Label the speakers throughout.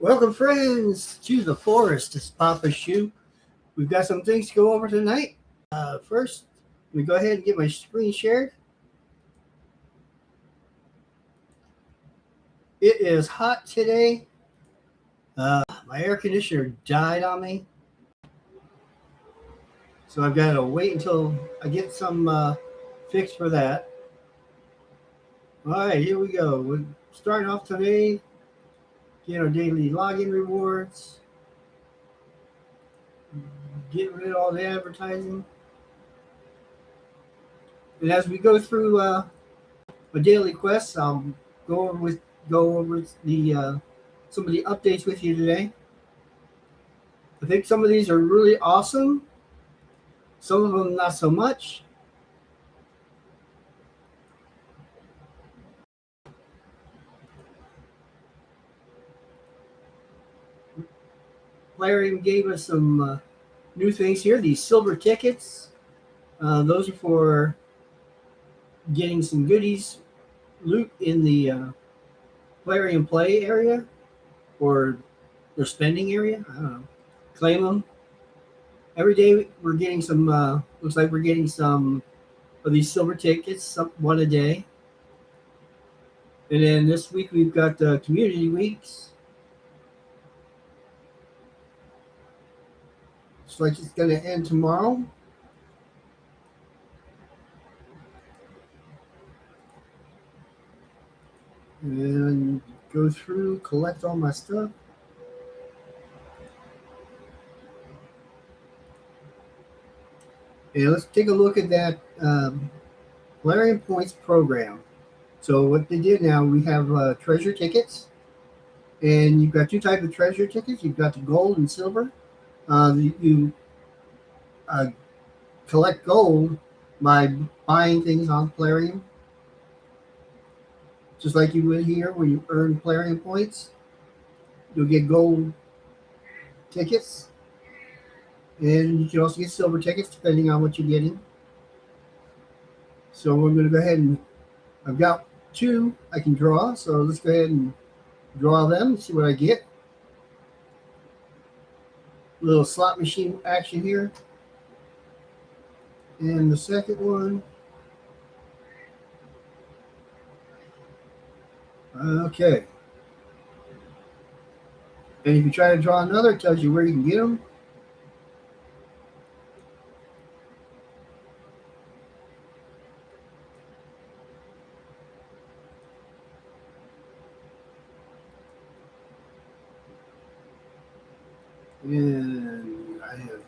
Speaker 1: Welcome, friends, to the forest. It's Papaschu. We've got some things to go over tonight. First, let me go ahead and get my screen shared. It is hot today. My air conditioner died on me, so I've got to wait until I get some fix for that. All right, here we go. We're starting off today. Get our daily login rewards. Get rid of all the advertising. And as we go through my daily quests, I'll go over the some of the updates with you today. I think some of these are really awesome. Some of them not so much. Larry gave us some new things here. These silver tickets. Those are for getting some goodies, loot in the play and play area or their spending area. I don't know. Claim them. Every day we're getting some. Looks like we're getting some of these silver tickets, one a day. And then this week we've got the community weeks. Looks like it's going to end tomorrow. And go through, collect all my stuff. And let's take a look at that Valerian Points program. So what they did now, we have treasure tickets. And you've got two types of treasure tickets. You've got the gold and silver. You collect gold by buying things on Plarium, just like you would here when you earn Plarium points. You'll get gold tickets, and you can also get silver tickets depending on what you're getting. So we're going to go ahead and I've got two I can draw, so let's go ahead and draw them and see what I get. Little slot machine action here. And the second one. Okay. And if you try to draw another, it tells you where you can get them. And I have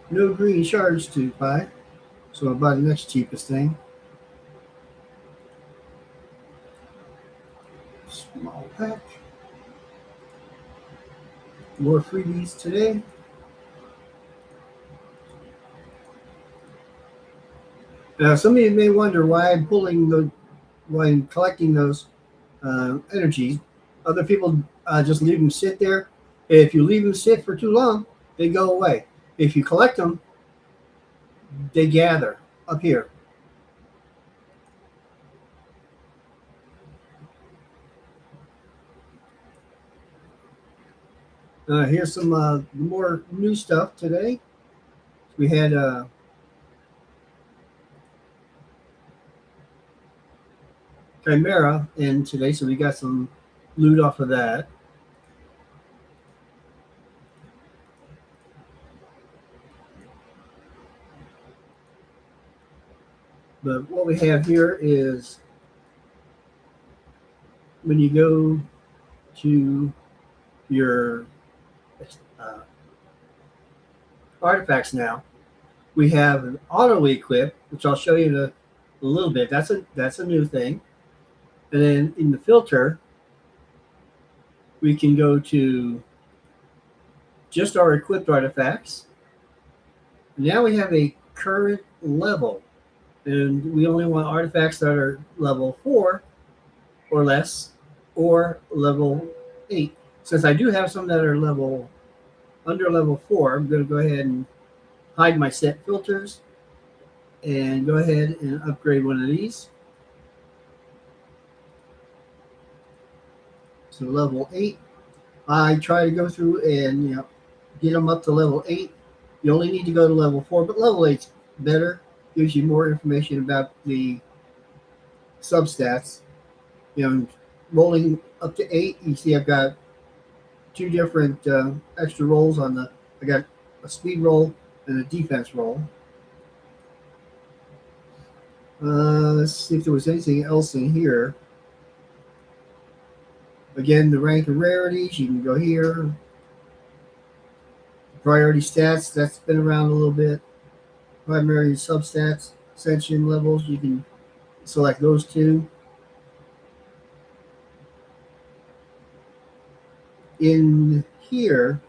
Speaker 1: no green shards to buy, so I'll buy the next cheapest thing. Small pack. More freebies today. Now, some of you may wonder why I'm collecting those energies. Other people just leave them sit there. If you leave them sit for too long, they go away. If you collect them, they gather up here. Here's some more new stuff today. We had Chimera in today, so we got some loot off of that. But what we have here is when you go to your artifacts now, we have an auto equip, which I'll show you in a little bit. That's a new thing. And then in the filter, we can go to just our equipped artifacts. Now we have a current level, and we only want artifacts that are level 4 or less, or level 8. Since I do have some that are under level 4, I'm going to go ahead and hide my set filters and go ahead and upgrade one of these. So level 8, I try to go through and get them up to level 8. You only need to go to level 4, but level 8's better. Gives you more information about the substats. Rolling up to 8, you see I've got two different extra rolls on the. I got a speed roll and a defense roll. Let's see if there was anything else in here. Again, the rank and rarities, you can go here. Priority stats, that's been around a little bit. Primary substats, ascension levels, you can select those two. In here,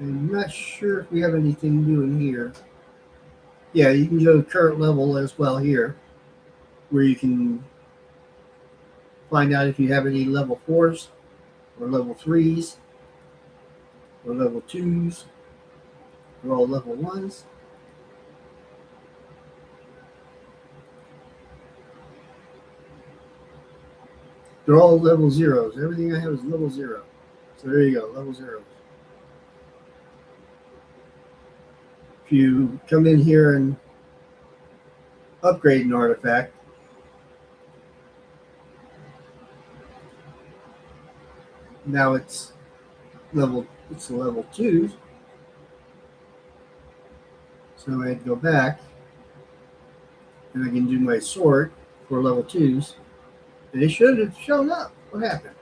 Speaker 1: I'm not sure if we have anything new in here. Yeah, you can go to current level as well here, where you can find out if you have any level 4s or level 3s or level 2s or all level 1s. They're all level 0s. Everything I have is level 0. So there you go, level 0s. If you come in here and upgrade an artifact, now it's level 2s. So I go back and I can do my sort for level 2s. And it should have shown up. What happened?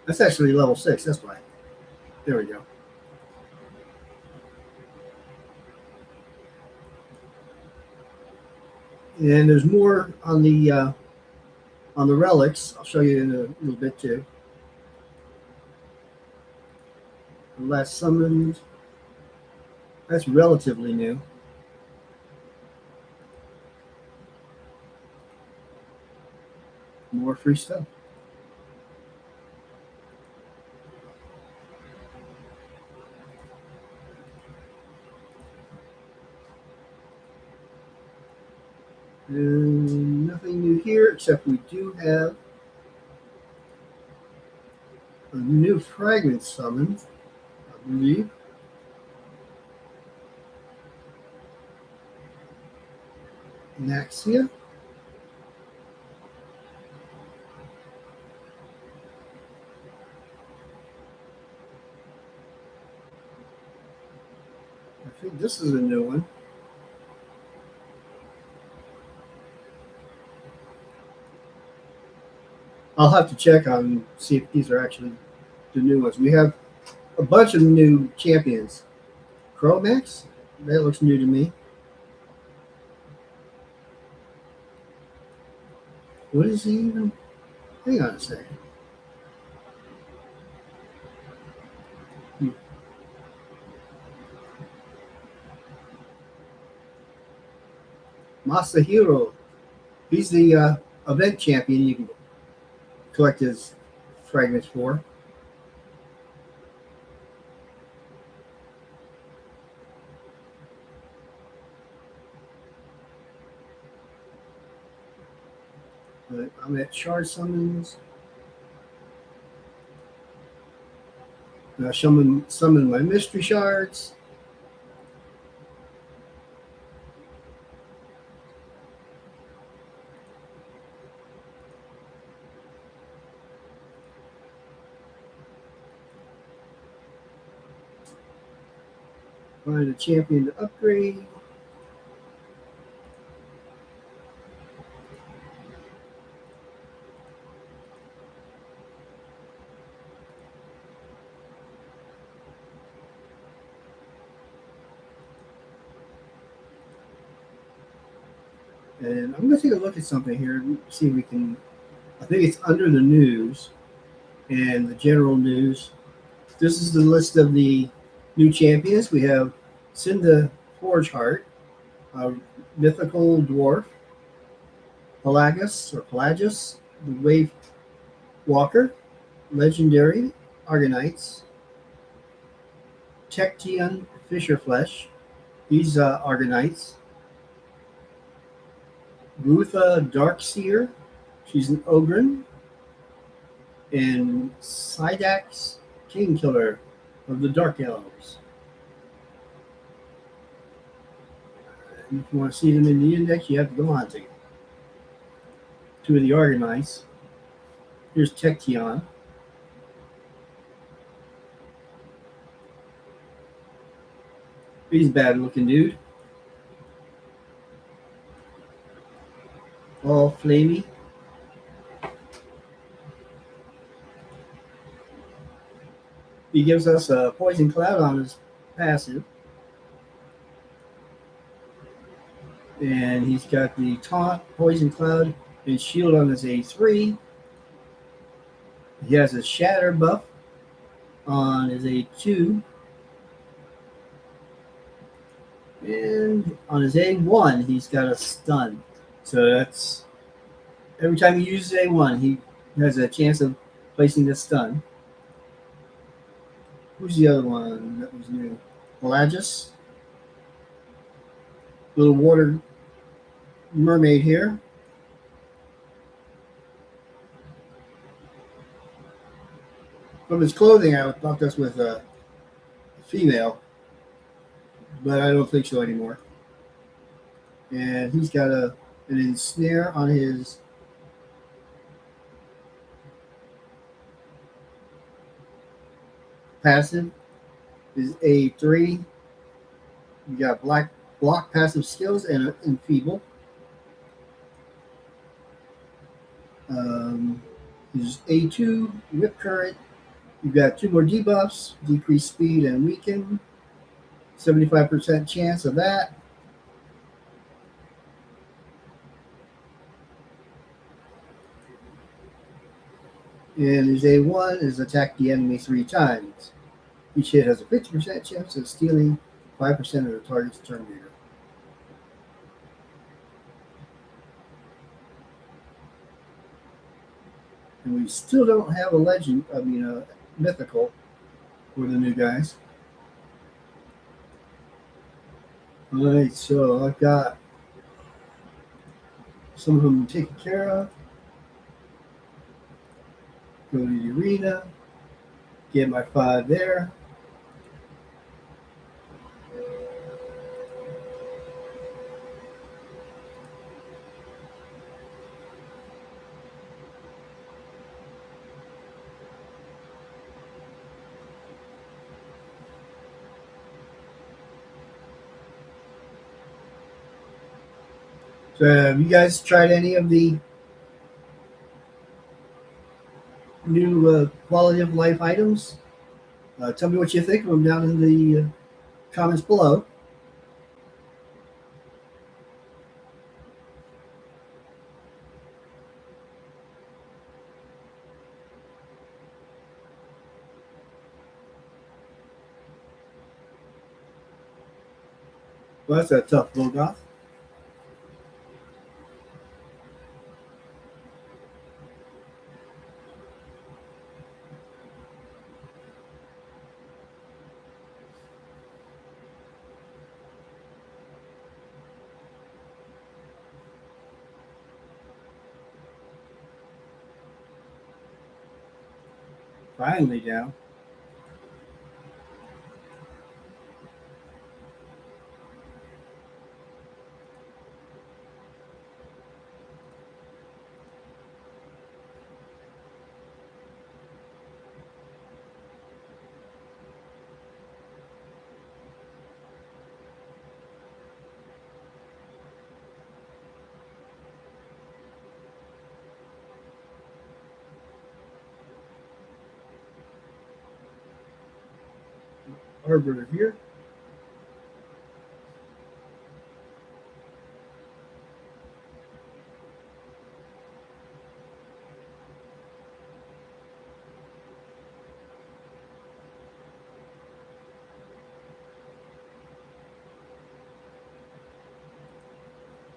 Speaker 1: That's actually level 6. That's why. There we go. And there's more on the relics. I'll show you in a little bit too. The last summoned. That's relatively new. More free stuff. And nothing new here, except we do have a new fragment summoned, I believe. Naxia. I think this is a new one. I'll have to check on see if these are actually the new ones. We have a bunch of new champions. Chromax, that looks new to me. What is he even? Hang on a second. Masahiro. He's the event champion. You can collect his fragments for. But I'm at shard summons. Now summon my mystery shards. Find a champion to upgrade. And I'm going to take a look at something here and see if we can. I think it's under the news and the general news. This is the list of the new champions. We have Cinda Forgeheart, a mythical dwarf, Pelagus, the Wave Walker, legendary Argonites, Tecteon Fisherflesh, these Argonites, Rutha Darkseer, she's an Ogren, and Sidax Kingkiller of the Dark Elves. And if you want to see them in the index, you have to go hunting. Two of the Argonauts. Here's Tection. He's a bad looking dude. All flamey. He gives us a poison cloud on his passive. And he's got the taunt, poison cloud, and shield on his A3. He has a shatter buff on his A2. And on his A1, he's got a stun. So that's every time he uses A1, he has a chance of placing the stun. Who's the other one that was new? Pelagus. Little water mermaid here. From his clothing, I thought this was a female, but I don't think so anymore. And he's got an ensnare on his passive. His A3. You got block passive skills and enfeeble. His A2 whip current. You've got two more debuffs: decrease speed and weaken. 75% chance of that. And his A1 is attack the enemy 3 times. Each hit has a 50% chance of stealing 5% of the target's turn meter. And we still don't have a mythical for the new guys. Alright, so I've got some of them taken care of. Go to the arena, get my 5 there. So have you guys tried any of the new quality of life items? Tell me what you think of them down in the comments below. Well, that's a tough Logoth. Finally down. Arbiter here.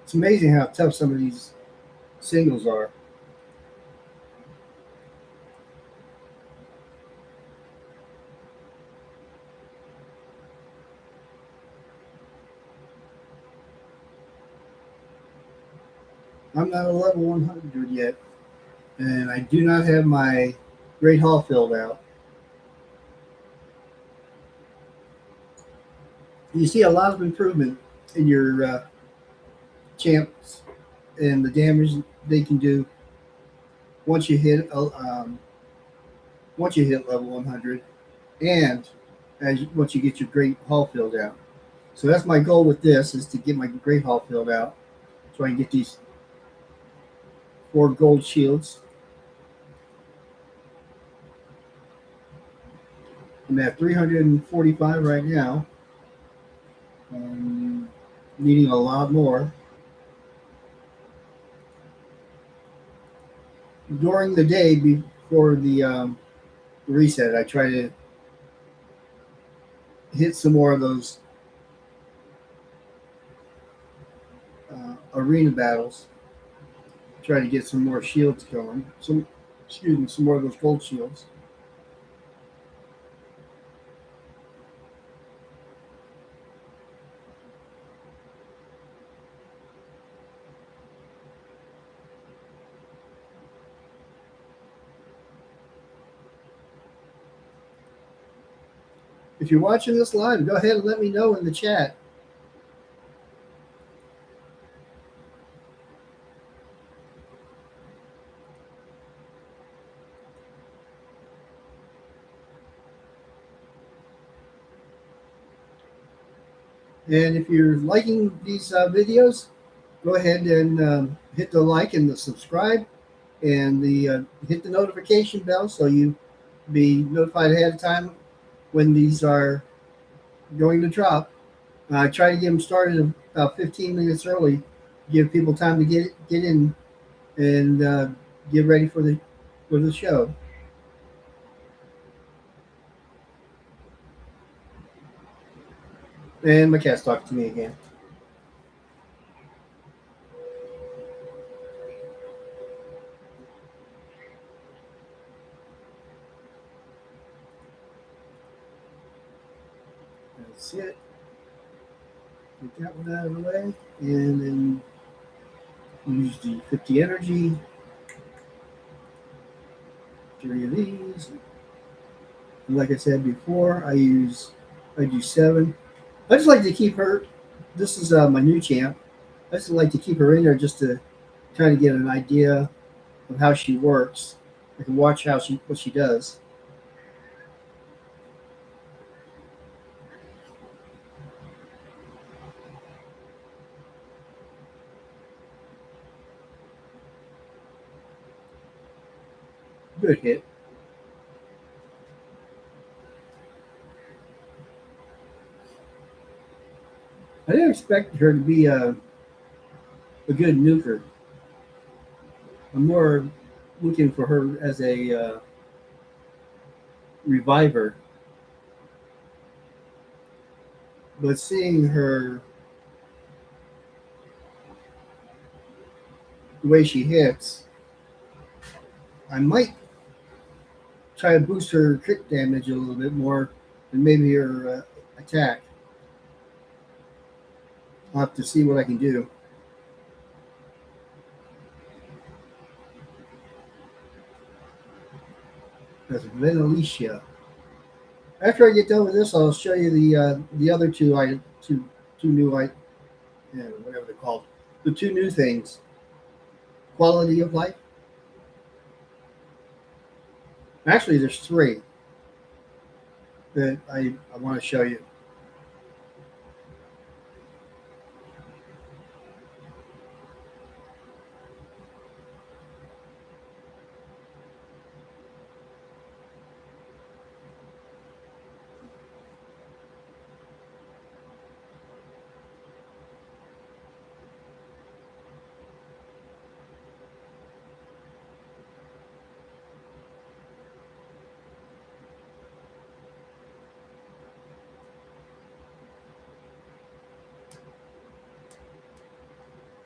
Speaker 1: It's amazing how tough some of these singles are. I'm not a level 100 yet, and I do not have my Great Hall filled out. You see a lot of improvement in your champs and the damage they can do once you hit once you hit level 100, and once you get your Great Hall filled out. So that's my goal with this is to get my Great Hall filled out, so I can get these 4 gold shields. I'm at 345 right now. Um, Needing a lot more. During the day before the reset, I try to hit some more of those arena battles. Try to get some more shields going. Some more of those gold shields. If you're watching this live, go ahead and let me know in the chat. And if you're liking these videos, go ahead and hit the like and the subscribe, and the hit the notification bell so you be notified ahead of time when these are going to drop. I try to get them started about 15 minutes early, give people time to get in and get ready for the show. And my cat's talking to me again. That's it. Get that one out of the way, and then use the 50 energy. 3 of these. And like I said before, I do 7. I just like to keep her. This is my new champ. I just like to keep her in there just to kind of get an idea of how she works. I can watch what she does. Good hit. I didn't expect her to be a good nuker. I'm more looking for her as a reviver. But seeing her the way she hits, I might try to boost her crit damage a little bit more and maybe her attack. I'll have to see what I can do. That's Venalicia. After I get done with this, I'll show you the other two new yeah, whatever they're called, the 2 new things. Quality of life. Actually, there's 3 that I want to show you.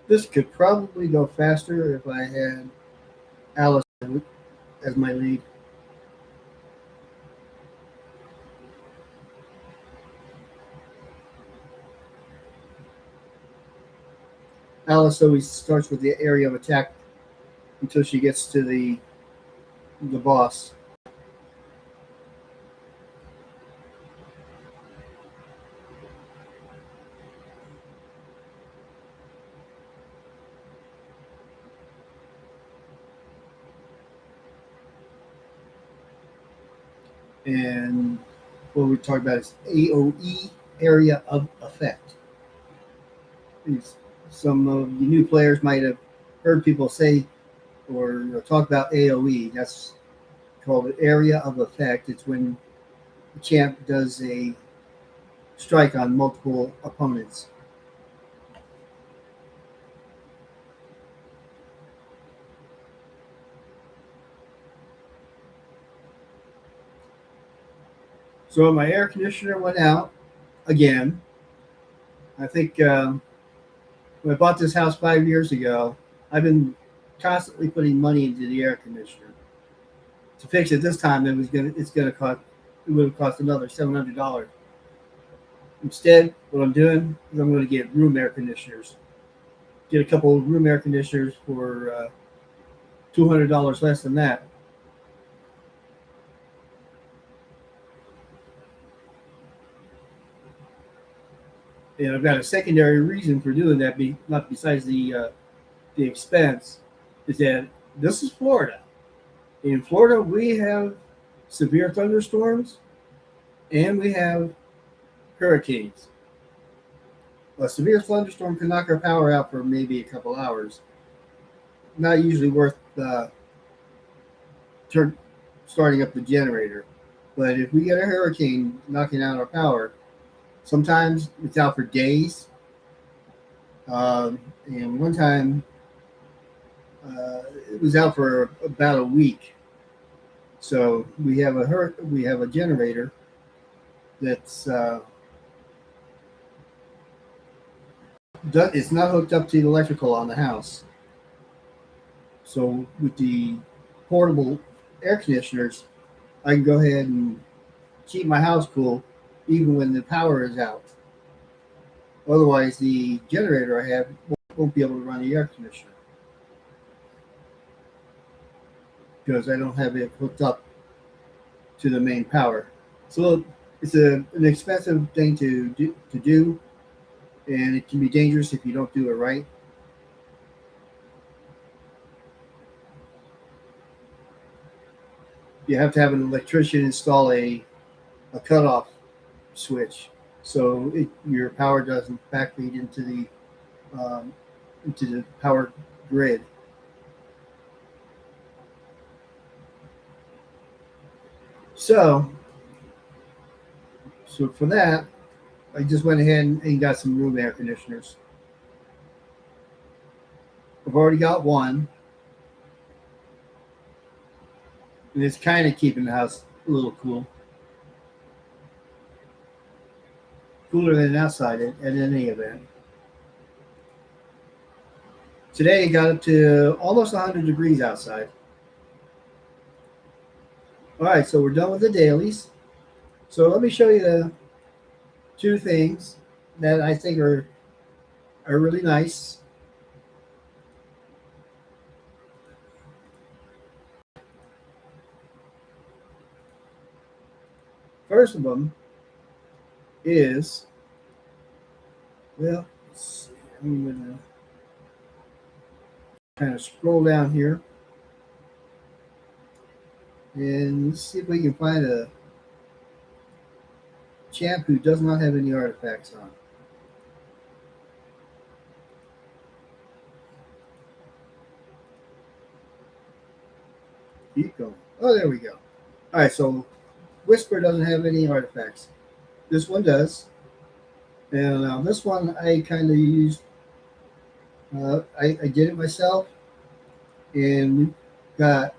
Speaker 1: This could probably go faster if I had Alice as my lead. Alice always starts with the area of attack until she gets to the boss. And what we talk about is AOE, area of effect. Some of the new players might have heard people say or talk about AOE. That's called area of effect. It's when the champ does a strike on multiple opponents. So my air conditioner went out again. I think when I bought this house 5 years ago, I've been constantly putting money into the air conditioner. To fix it this time, it would have cost another $700. Instead, what I'm doing is I'm going to get room air conditioners. Get a couple of room air conditioners for $200 less than that. And I've got a secondary reason for doing that, not besides the expense, is that this is Florida. In Florida, we have severe thunderstorms and we have hurricanes. A severe thunderstorm can knock our power out for maybe a couple hours. Not usually worth turn, starting up the generator. But if we get a hurricane knocking out our power, sometimes it's out for days. And one time, it was out for about a week. So we have a generator that's it's not hooked up to the electrical on the house. So with the portable air conditioners, I can go ahead and keep my house cool even when the power is out. Otherwise, the generator I have won't be able to run the air conditioner because I don't have it hooked up to the main power. So it's an expensive thing to do, and it can be dangerous if you don't do it right. You have to have an electrician install a cutoff switch so your power doesn't backfeed um, into the power grid. So, so for that, I just went ahead and got some room air conditioners. I've already got one, and it's kind of keeping the house a little cooler than outside at any event. Today it got up to almost 100 degrees outside. All right, so we're done with the dailies. So let me show you the two things that I think are really nice. First of them is, well, let's see, I'm going to kind of scroll down here and let's see if we can find a champ who does not have any artifacts on. Keep going. Oh, there we go. All right, so Whisper doesn't have any artifacts. This one does. And this one I kind of used, I did it myself. And we got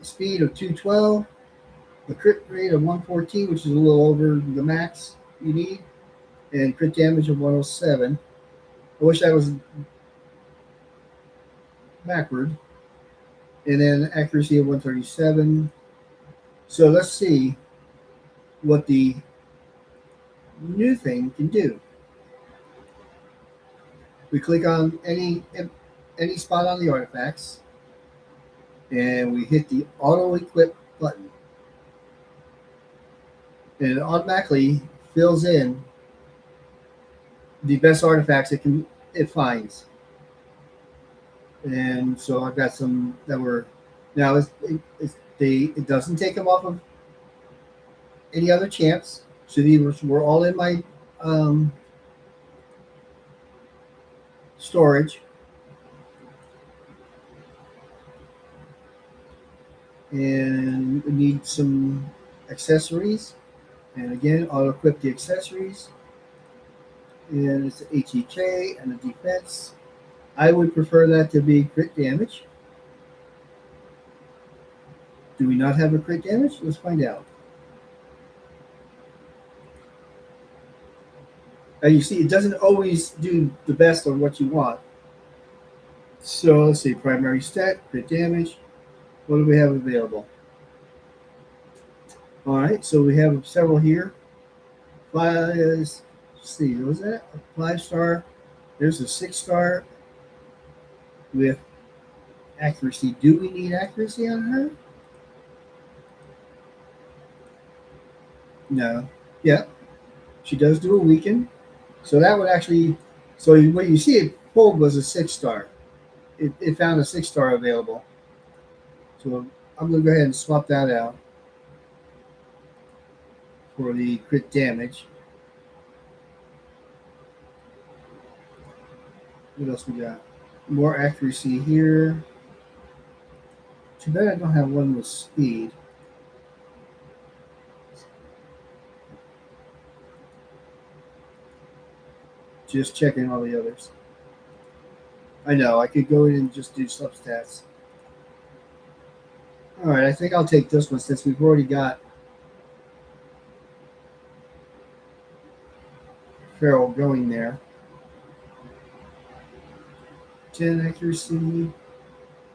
Speaker 1: a speed of 212, a crit rate of 114, which is a little over the max you need, and crit damage of 107. I wish I was backward. And then accuracy of 137. So let's see what the new thing can do. We click on any spot on the artifacts, and we hit the auto equip button, and it automatically fills in the best artifacts it finds. And so I've got some that were now it doesn't take them off of any other champs. So these were all in my storage. And we need some accessories. And again, auto equip the accessories. And it's an HEK and a defense. I would prefer that to be crit damage. Do we not have a crit damage? Let's find out. Now you see, it doesn't always do the best on what you want. So let's see, primary stat, crit damage. What do we have available? All right, so we have several here. Let's see, what was that? A 5-star. There's a 6-star with accuracy. Do we need accuracy on her? No. Yeah, she does do a weaken. So that would actually, so what you see it pulled was a 6-star. It found a 6-star available. So I'm going to go ahead and swap that out for the crit damage. What else we got? More accuracy here. Too bad I don't have one with speed. Just checking all the others. I know, I could go in and just do substats. Alright, I think I'll take this one since we've already got Feral going there. 10 accuracy,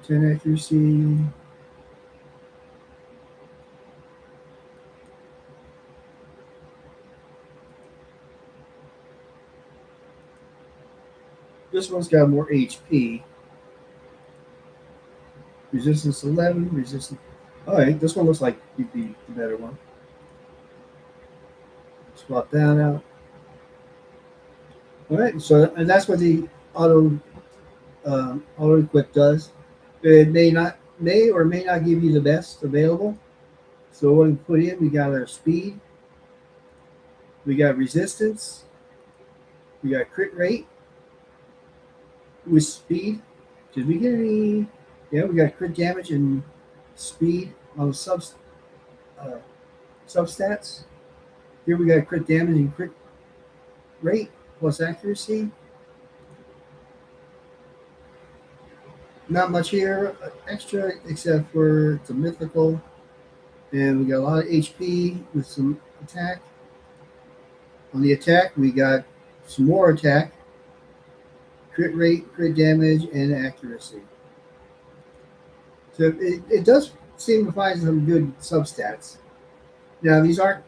Speaker 1: 10 accuracy. This one's got more HP. Resistance 11, resistance. Alright, this one looks like it'd be the better one. Swap that out. Alright, so and that's what the auto equip does. It may or may not give you the best available. So what we put in, we got our speed, we got resistance, we got crit rate with speed. Did we get any? Yeah, we got crit damage and speed on the substats. Here we got crit damage and crit rate plus accuracy. Not much here extra except for it's a mythical. And we got a lot of HP with some attack. On the attack, we got some more attack, crit rate, crit damage, and accuracy. So it does seem to find some good substats. Now, these aren't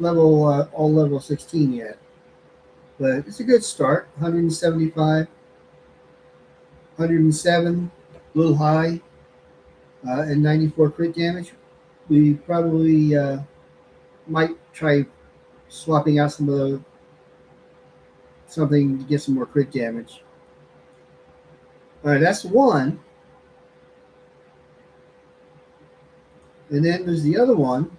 Speaker 1: all level 16 yet, but it's a good start. 175, 107, a little high, and 94 crit damage. We probably might try swapping out something to get some more crit damage. All right, that's one. And then there's the other one.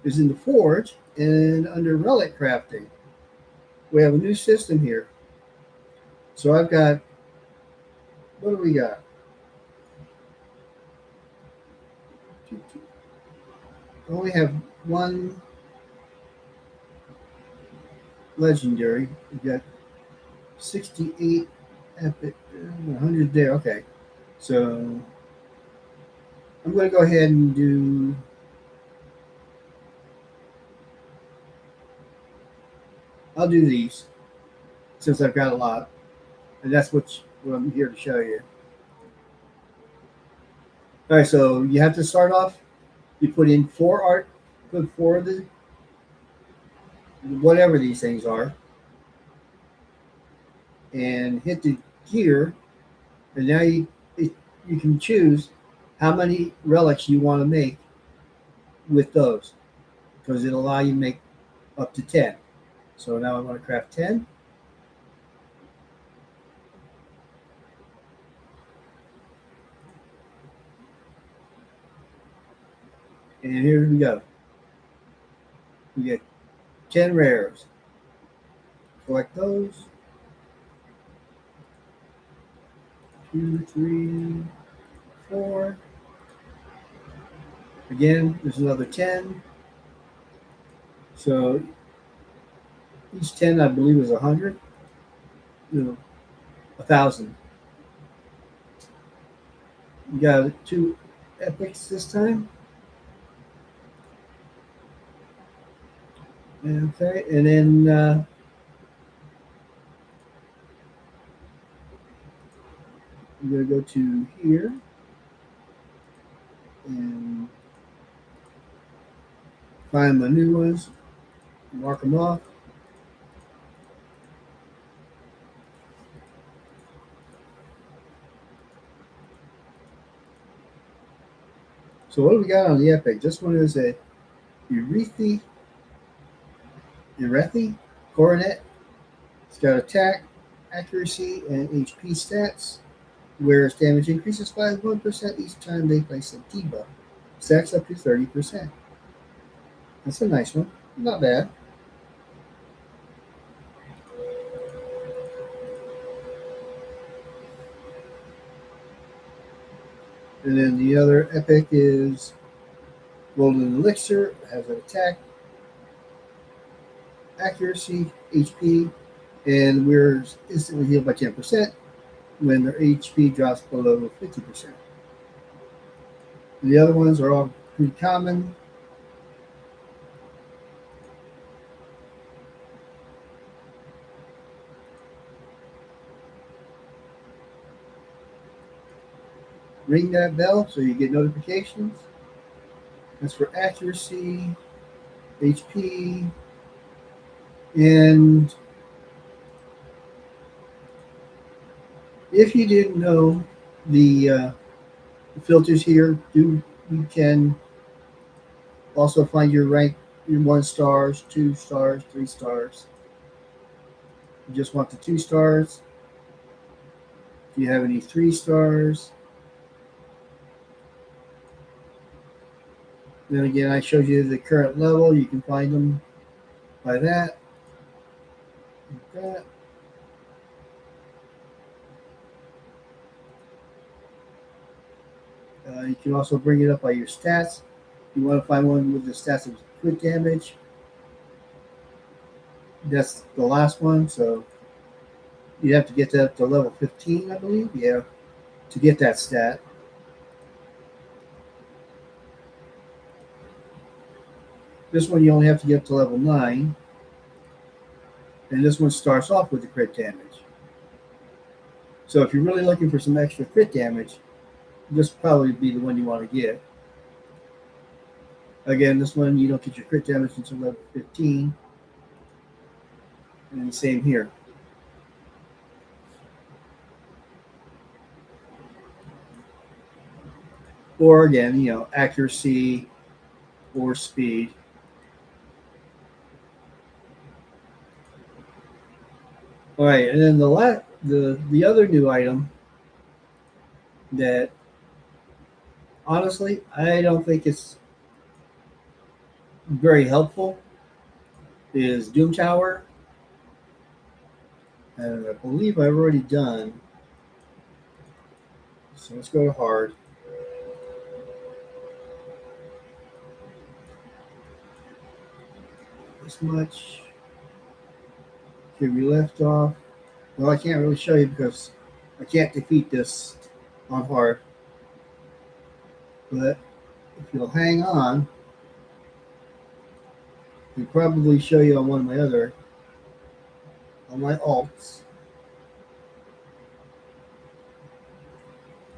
Speaker 1: Is in the forge and under relic crafting. We have a new system here. So I've got, what do we got? I only have one legendary. We've got 68 epic, 100 there. Okay. So I'm going to go ahead and do I'll do these since I've got a lot, and that's what I'm here to show you. All right, so you have to start off. You put in 4 art, put 4 of the whatever these things are, and hit the gear, and now you can choose how many relics you want to make with those, because it'll allow you to make up to 10. So now I want to craft 10. And here we go. We get 10 rares. Collect those. 2, 3, 4. Again, there's another 10. So each 10, I believe, is 100. No, 1,000. We got 2 epics this time. Okay, and then I'm going to go to here and find my new ones, mark them off. So what do we got on the epic? This one is a Urethi Coronet. It's got attack, accuracy, and HP stats. Whereas damage increases by 1% each time they place a debuff. Stacks up to 30%. That's a nice one. Not bad. And then the other epic is Golden Elixir. It has an attack, accuracy, HP, and we're instantly healed by 10% when their HP drops below 50%. The other ones are all pretty common. Ring that bell so you get notifications. That's for accuracy, HP, and if you didn't know, the filters here you can also find your rank, your 1 stars, 2 stars, 3 stars. You just want the 2 stars. If you have any 3 stars, then again I showed you the current level. You can find them by that. Like that. You can also bring it up by your stats. You want to find one with the stats of crit damage. That's the last one, so you have to get that up to level 15, I believe. Yeah, to get that stat. This one you only have to get up to level 9. And this one starts off with the crit damage. So if you're really looking for some extra crit damage, this will probably be the one you want to get. Again, this one you don't get your crit damage until level 15. And the same here. Or again, accuracy or speed. All right, and then the other new item that honestly I don't think it's very helpful is Doom Tower. And I believe I've already done. So let's go to hard. This much. Okay, we left off. Well, I can't really show you because I can't defeat this on hard. But if you'll hang on, I'll probably show you on one of my alts.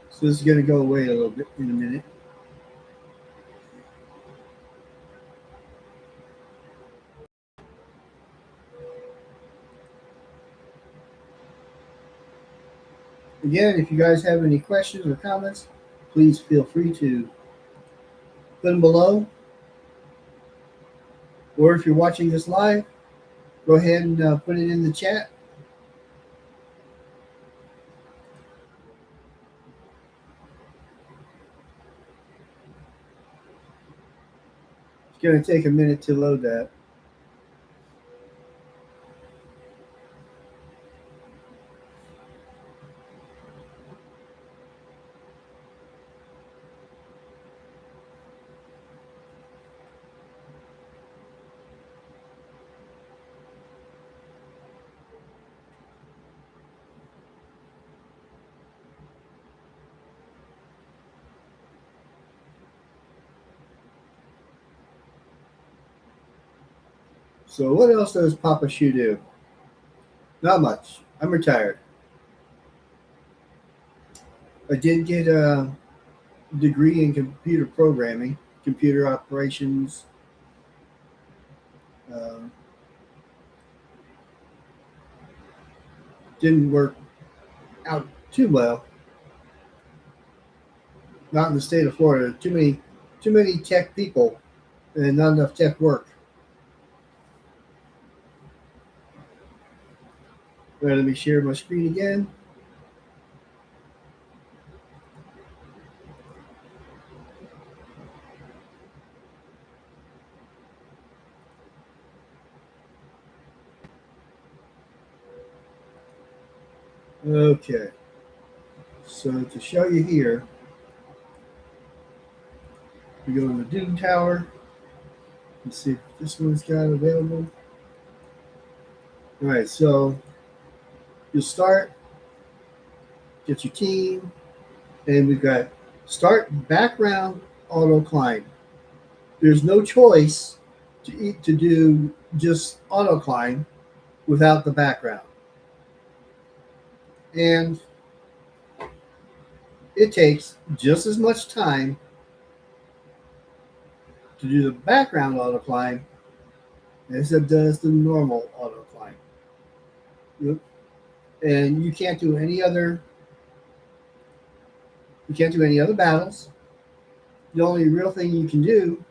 Speaker 1: So this is going to go away a little bit in a minute. Again, if you guys have any questions or comments, please feel free to put them below. Or if you're watching this live, go ahead and put it in the chat. It's going to take a minute to load that. So what else does Papaschu do? Not much. I'm retired. I did get a degree in computer programming, computer operations. Uh, didn't work out too well. Not in the state of Florida. Too many tech people, and not enough tech work. Right, let me share my screen again. Okay. So to show you here, we go to the Doom Tower. Let's see if this one's got available. All right, so you'll start, get your team, and we've got start background auto climb. There's no choice to do just auto climb without the background. And it takes just as much time to do the background auto climb as it does the normal auto climb. Yep. And you can't do any other battles. The only real thing you can do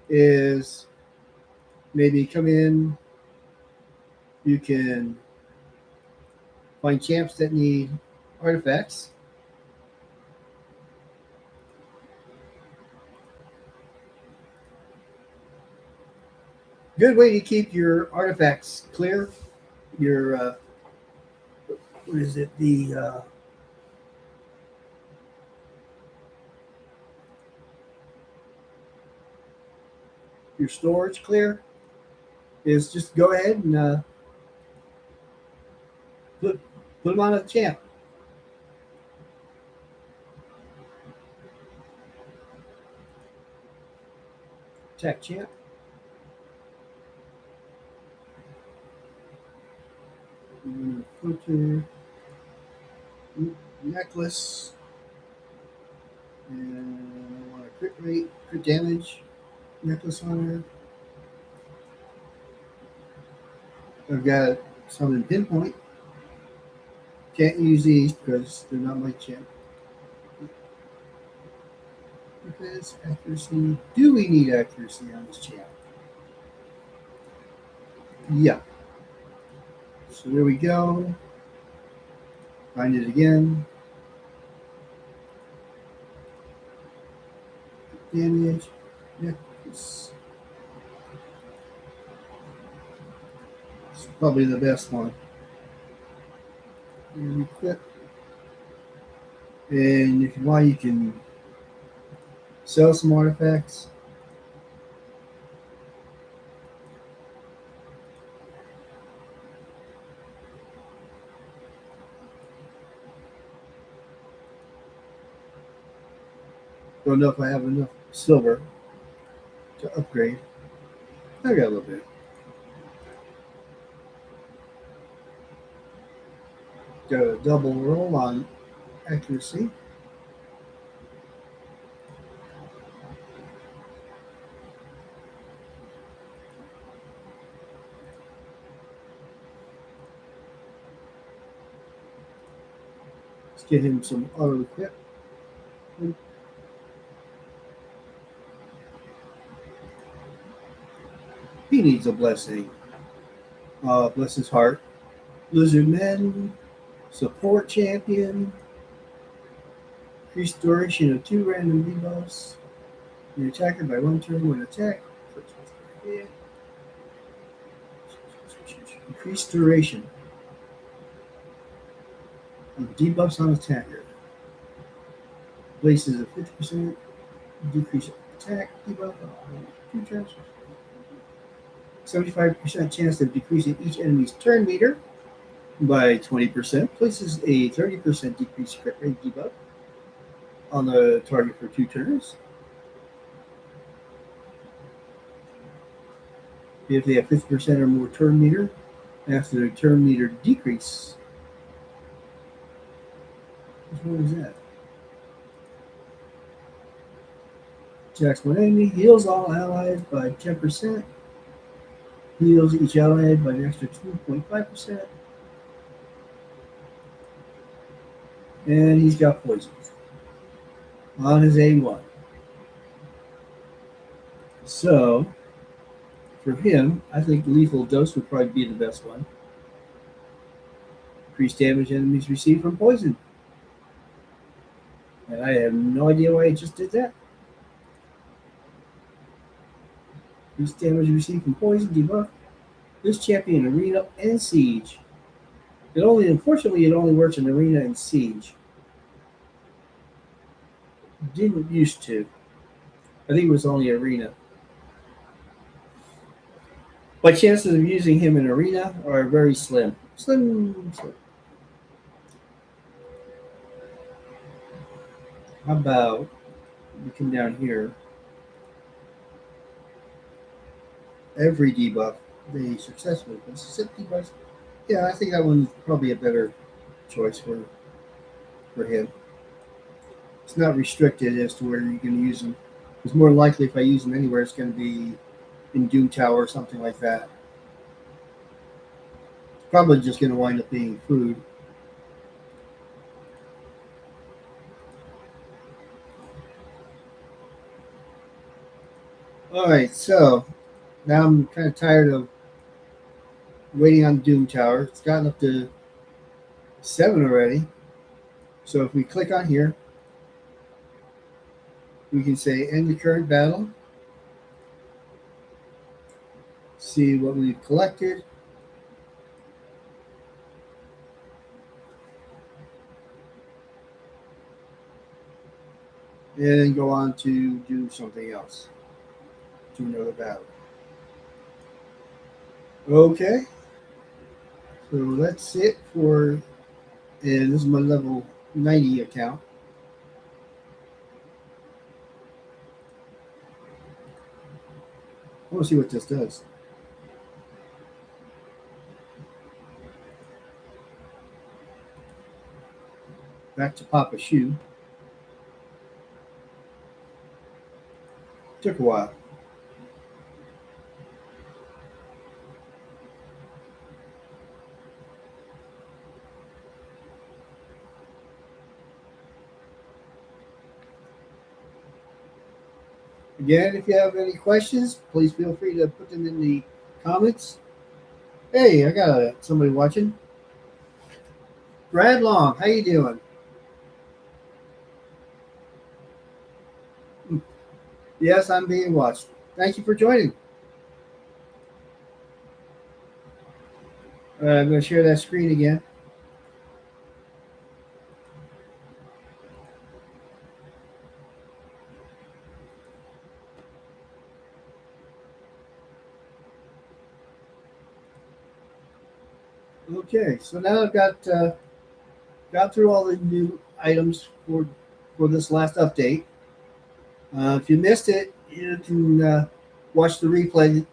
Speaker 1: is maybe come in, you can find champs that need artifacts. Good way to keep your artifacts clear. Your what is it? Your storage clear is just go ahead and put them on a champ. Tech champ. Filter necklace, and I want a crit rate, crit damage necklace on her. I've got some in pinpoint. Can't use these because they're not my champ. Defense, accuracy. Do we need accuracy on this champ? Yeah. So there we go. Find it again. Damage. Necklace. It's probably the best one. And equip. And if you want, you can sell some artifacts. Don't know if I have enough silver to upgrade. I got a little bit. Got a double roll on accuracy. Let's get him some auto equip. He needs a blessing. Bless his heart. Lizard Men, support champion, increased duration of 2 random debuffs. The attacker by 1 turn when attack. Increased duration of debuffs on attacker. Places a 50% decrease attack debuff on 2 turns. 75% chance of decreasing each enemy's turn meter by 20%. Places a 30% decrease crit rate debuff on the target for 2 turns. If they have 50% or more turn meter, after the turn meter decrease. Which one is that? Attacks one enemy, heals all allies by 10%, heals each ally by an extra 2.5%, and he's got poison on his A1. So, for him, I think lethal dose would probably be the best one. Increased damage enemies receive from poison. And I have no idea why it just did that. Increased damage received from poison debuff. This champion in arena and siege. Unfortunately, it only works in arena and siege. Didn't used to. I think it was only arena. My chances of using him in arena are very slim. Slim. How about we come down here? Every debuff they successfully consistent debuffs. Yeah, I think that one's probably a better choice for him. It's not restricted as to where you can use them. It's more likely if I use them anywhere, it's going to be in Doom Tower or something like that. It's probably just going to wind up being food. Alright, so now I'm kind of tired of waiting on Doom Tower. It's gotten up to 7 already. So if we click on here, we can say end the current battle. See what we've collected. And then go on to do something else. To another battle. Okay. So that's it for, and this is my level 90 account. I want to see what this does. Back to Papaschu. Took a while. Again, if you have any questions, please feel free to put them in the comments. Hey, I got somebody watching. Brad Long, how you doing? Yes, I'm being watched. Thank you for joining. I'm going to share that screen again. Okay, so now I've got through all the new items for this last update. If you missed it, you can watch the replay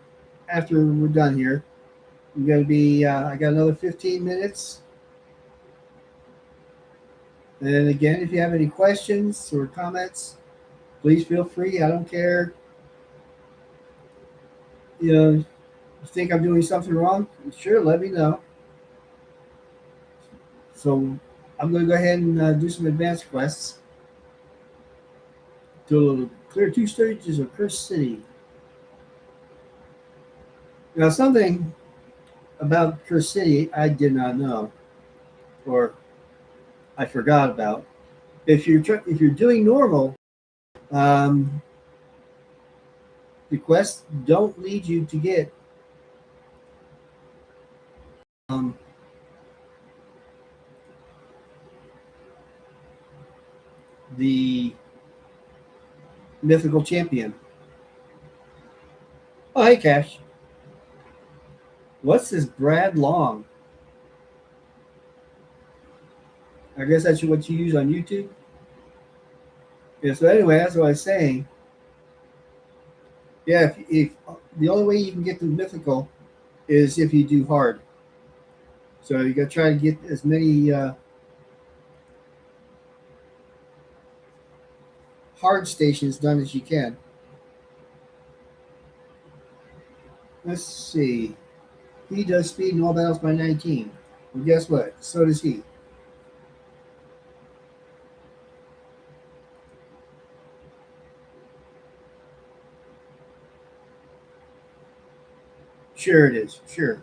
Speaker 1: after we're done here. I'm going to be. I got another 15 minutes. And again, if you have any questions or comments, please feel free. I don't care. You think I'm doing something wrong? Sure, let me know. So I'm going to go ahead and do some advanced quests to clear 2 stages of Cursed City. Now, something about Cursed City I did not know, or I forgot about. If you're doing normal, um, the quests don't lead you to get um, the mythical champion. Oh, hey, Cash. What's this Brad Long? I guess that's what you use on YouTube. Yeah. So anyway, that's what I was saying. Yeah. If the only way you can get to mythical is if you do hard. So you got to try to get as many hard stations done as you can. Let's see. He does speed in all battles by 19. Well, guess what? So does he. Sure, it is. Sure.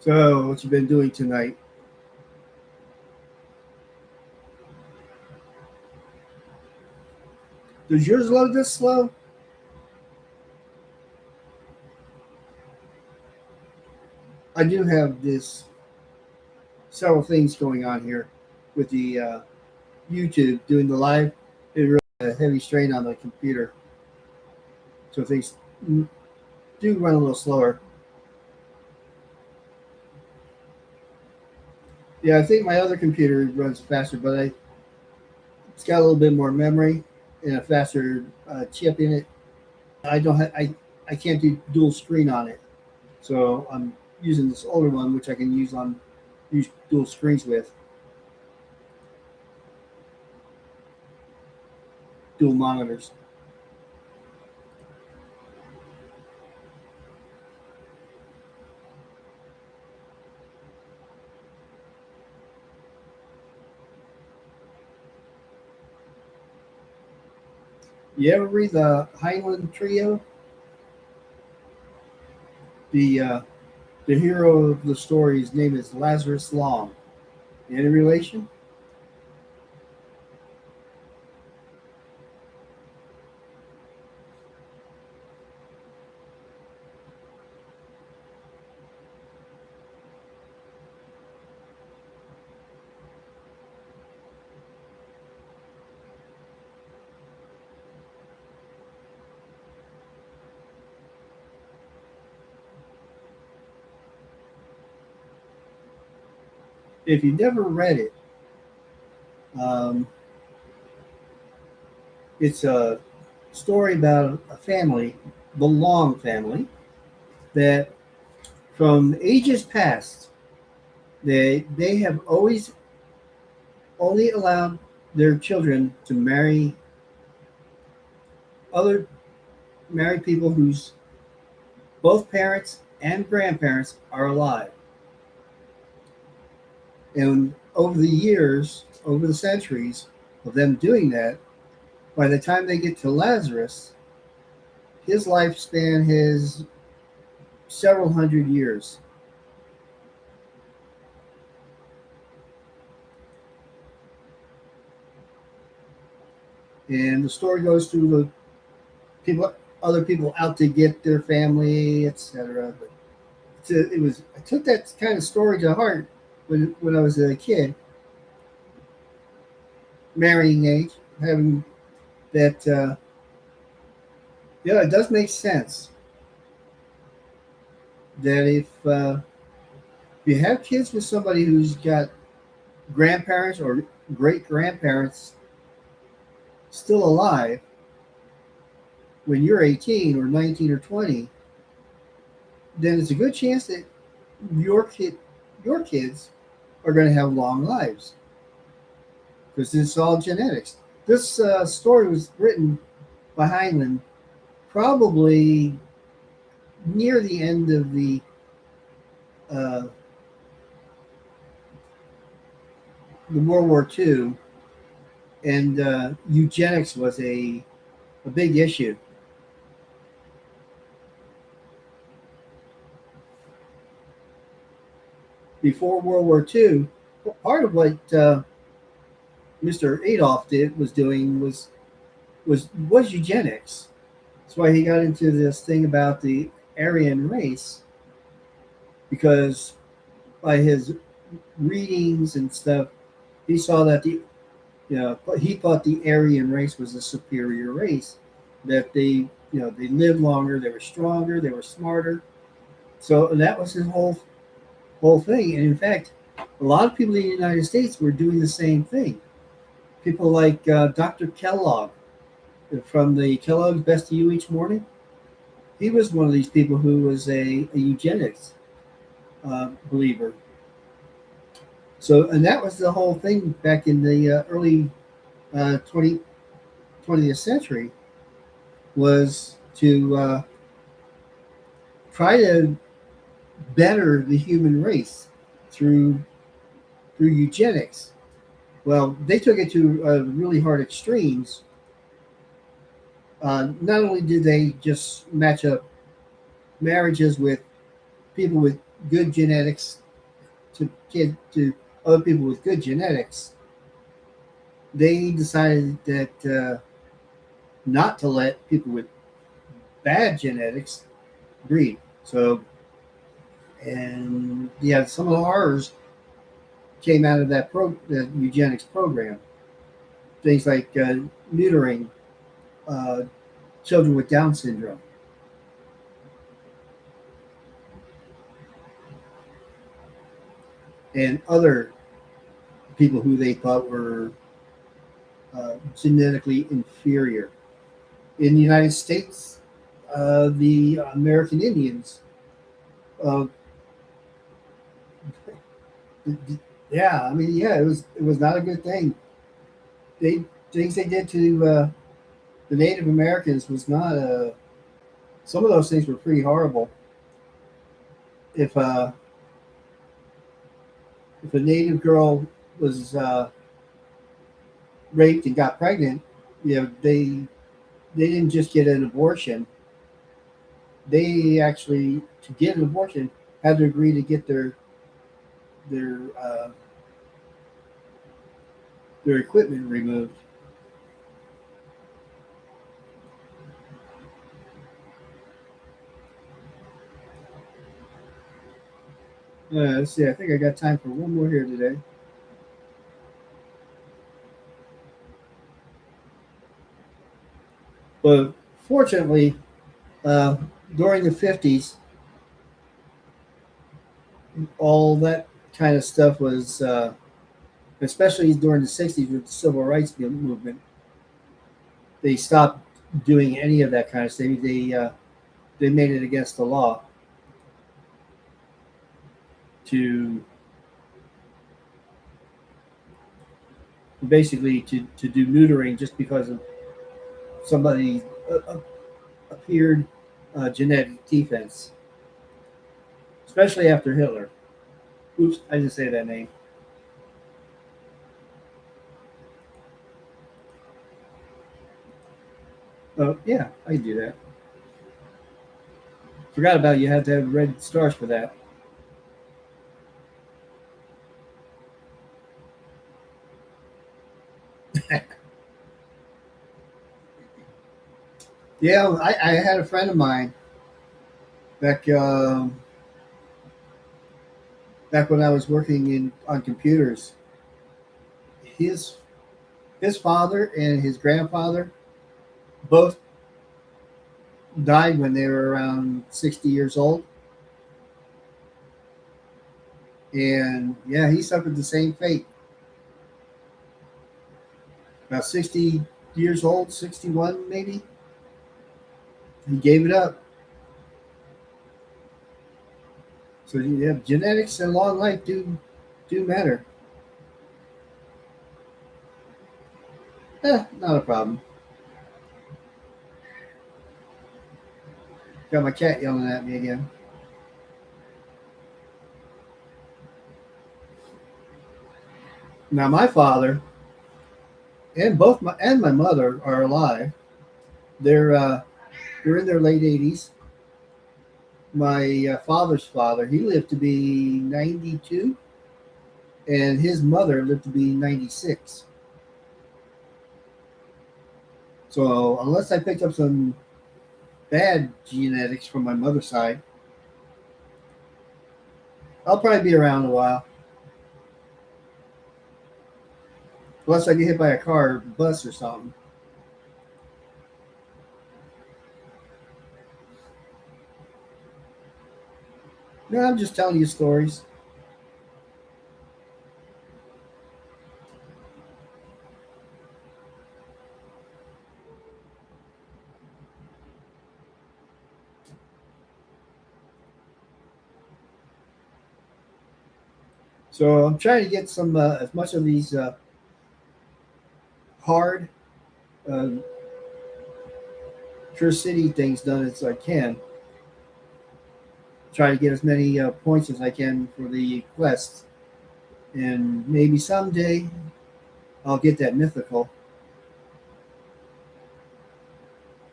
Speaker 1: So, what you been doing tonight? Does yours load this slow? I do have this several things going on here with the YouTube doing the live. It really a heavy strain on the computer, so things do run a little slower. Yeah, I think my other computer runs faster, but it's got a little bit more memory and a faster chip in it. I can't do dual screen on it, so I'm using this older one, which I can use dual screens with dual monitors. You ever read the Heinlein Trio? The uh, the hero of the story, his name is Lazarus Long. Any relation? If you never read it, um, it's a story about a family, the Long family, that from ages past, they have always only allowed their children to other marry people whose both parents and grandparents are alive. And over the years, over the centuries of them doing that, by the time they get to Lazarus, his lifespan is several hundred years. And the story goes through the people, other people out to get their family, etc. But it was I took that kind of story to heart when I was a kid, marrying age, having that. Yeah, it does make sense that if you have kids with somebody who's got grandparents or great grandparents still alive when you're 18 or 19 or 20, then it's a good chance that your kid, your kids are going to have long lives because it's all genetics. This story was written by Heinlein probably near the end of uh, the World War II, and eugenics was a big issue. Before World War II, part of what Mr. Adolf did was doing was eugenics. That's why he got into this thing about the Aryan race because by his readings and stuff, he saw that he thought the Aryan race was a superior race, that they lived longer, they were stronger, they were smarter. So that was his whole thing. And in fact, a lot of people in the United States were doing the same thing. People like Dr. Kellogg from the Kellogg's Best of You Each Morning. He was one of these people who was a eugenics believer. So, and that was the whole thing back in the early 20th century was to try to better the human race through eugenics. Well, they took it to really hard extremes. Not only did they just match up marriages with people with good genetics to other people with good genetics, they decided that not to let people with bad genetics breed. So, and yeah, some of the horrors came out of the eugenics program. Things like neutering uh, children with Down syndrome and other people who they thought were genetically inferior. In the United States, the American Indians, uh, yeah, I mean, yeah, it was not a good thing. They things they did to the Native Americans was not some of those things were pretty horrible. If if a Native girl was raped and got pregnant, they didn't just get an abortion. They actually, to get an abortion, had to agree to get their uh, their equipment removed. Let's see. I think I got time for one more here today. But fortunately, uh, during the 50s, all that kind of stuff was, especially during the 60s with the civil rights movement, they stopped doing any of that kind of stuff. They made it against the law to basically to do neutering just because of somebody appeared genetic defense, especially after Hitler. Oops, I didn't say that name. Oh yeah, I can do that. Forgot about it. You have to have red stars for that. Yeah, I had a friend of mine back back when I was working in on computers. His his father and his grandfather both died when they were around 60 years old, and yeah, he suffered the same fate. About 60 years old, 61 maybe. He gave it up. So yeah, genetics and long life do matter. Not a problem. Got my cat yelling at me again. Now my father and my mother are alive. They're uh, they're in their late 80s. My father's father, he lived to be 92, and his mother lived to be 96. So unless I picked up some bad genetics from my mother's side, I'll probably be around a while. Unless I get hit by a car, bus, or something. No, I'm just telling you stories. So I'm trying to get some as much of these hard uh, Pure City things done as I can. Try to get as many points as I can for the quest, and maybe someday I'll get that mythical.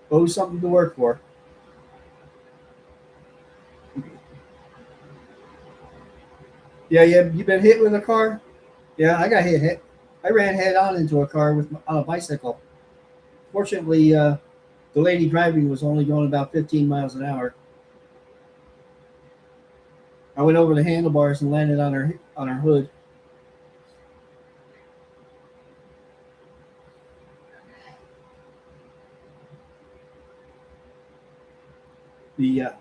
Speaker 1: Always something to work for. Yeah, yeah. You been hit with a car? Yeah, I got hit. I ran head on into a car on a bicycle. Fortunately, the lady driving was only going about 15 miles an hour. I went over the handlebars and landed on her hood. The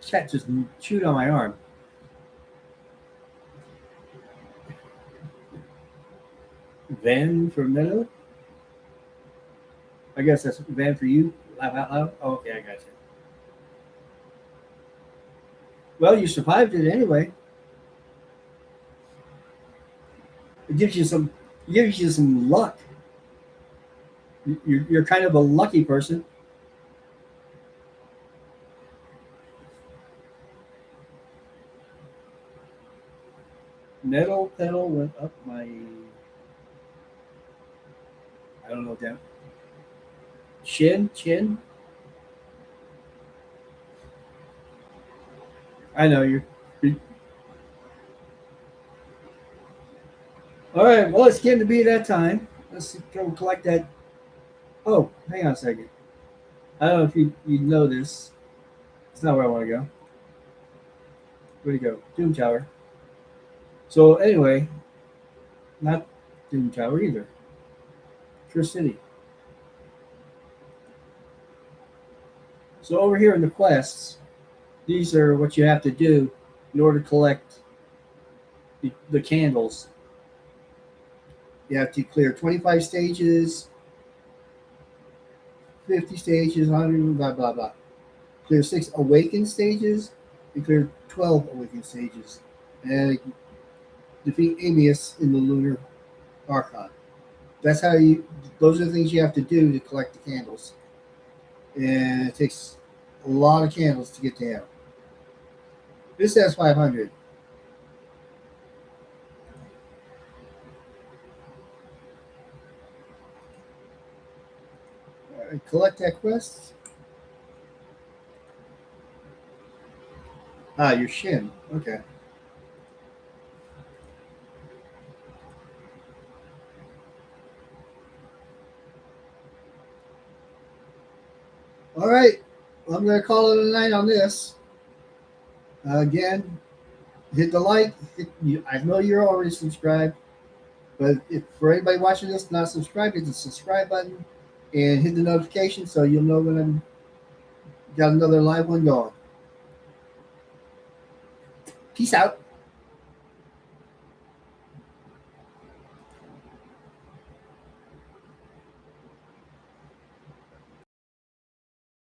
Speaker 1: cat just chewed on my arm. Van for Meadow? I guess that's Van for you. Laugh out loud. Oh, okay, I got you. Well, you survived it anyway. It gives you some. It gives you some luck. You're kind of a lucky person. Metal pedal went up my. I don't know what that. Chin. I know you're. All right. Well, it's getting to be that time. Let's go collect that. Oh, hang on a second. I don't know if you know this. It's not where I want to go. Where'd you go? Doom Tower. So anyway, not Doom Tower either. Pure City. So over here in the quests, these are what you have to do in order to collect the candles. You have to clear 25 stages, 50 stages, 100, blah, blah, blah. Clear 6 awakened stages, and clear 12 awakened stages. And defeat Amius in the Lunar Archon. That's how those are the things you have to do to collect the candles. And it takes a lot of candles to get to him. This has 500. Collect that quest. Ah, your shin. Okay. All right. Well, I'm going to call it a night on this. Again, hit the like. I know you're already subscribed, but if for anybody watching this not subscribed, hit the subscribe button and hit the notification so you'll know when I'm got another live one going. Peace out.